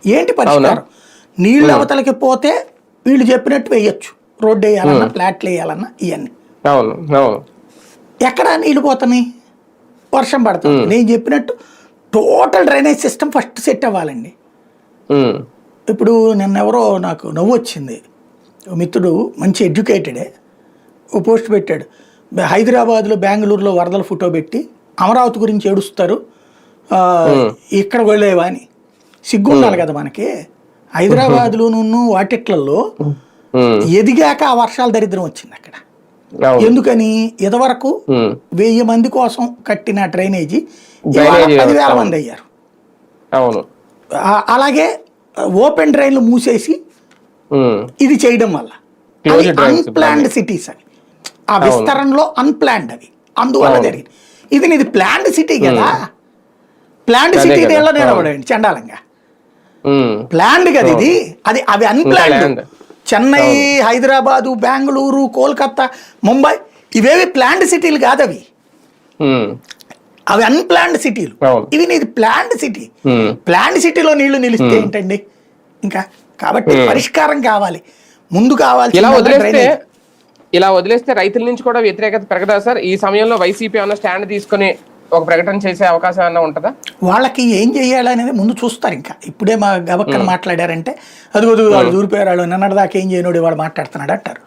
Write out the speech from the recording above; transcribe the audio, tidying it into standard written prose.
ఏంటి పరిష్కారం? నీళ్ళు అవతలకి పోతే వీళ్ళు చెప్పినట్టు వేయొచ్చు, రోడ్డు వేయాలన్నా ఫ్లాట్లు వేయాలన్నా ఇవన్నీ. ఎక్కడ నీళ్ళు పోతున్నాయి? వర్షం పడుతుంది. నేను చెప్పినట్టు total drainage system first set అవ్వాలండి. ఇప్పుడు నిన్నెవరో నాకు నవ్వు వచ్చింది, మిత్రుడు మంచి ఎడ్యుకేటెడే, ఓ పోస్ట్ పెట్టాడు, హైదరాబాద్లో బెంగళూరులో వరదల ఫోటో పెట్టి అమరావతి గురించి ఏడుస్తారు, ఇక్కడ వెళ్ళేవా అని. సిగ్గు ఉండాలి కదా మనకి. హైదరాబాద్లోనూ వాటిట్లలో ఎదిగాక ఆ వర్షాల దరిద్రం వచ్చింది అక్కడ. ఎందుకని? ఇదివరకు 1000 మంది కోసం కట్టిన డ్రైనేజీ 10,000 మంది అయ్యారు. అలాగే ఓపెన్ డ్రైన్లు మూసేసి ఇది చేయడం వల్ల అన్ప్లాన్డ్ సిటీస్ అవి, ఆ విస్తరణలో అన్ప్లాన్డ్ అవి, అందువల్ల జరిగింది. ఇది ప్లాన్డ్ సిటీ కదా, ప్లాన్డ్ సిటీ ఎలా నిలబడండి చండాలంగా. ప్లాన్డ్ కదా ఇది, అది అవి అన్ప్లాన్డ్. చెన్నై, హైదరాబాదు, బెంగళూరు, కోల్కతా, ముంబై ఇవేవి ప్లాన్డ్ సిటీలు కాదు, అవి అన్ప్లాన్డ్ సిటీలు. ఇవి నీది ప్లాన్డ్ సిటీ. ప్లాన్డ్ సిటీలో నీళ్లు నిలిస్తే ఏంటండి ఇంకా? కాబట్టి పరిష్కారం కావాలి, ముందు కావాలి. ఇలా వదిలేస్తే రైతుల నుంచి కూడా వ్యతిరేకత పెరగదా సార్? ఈ సమయంలో వైసీపీ ఏమన్నా స్టాండ్ తీసుకుని ఒక ప్రకటన చేసే అవకాశం ఏమన్నా ఉంటుందా? వాళ్ళకి ఏం చెయ్యాలనేది ముందు చూస్తారు. ఇంకా ఇప్పుడే మా గబక్కన మాట్లాడారంటే అది వాళ్ళు దూరిపోయారు, నిన్నటిదాకా ఏం చేయనోడు వాడు మాట్లాడుతున్నాడు అంటారు.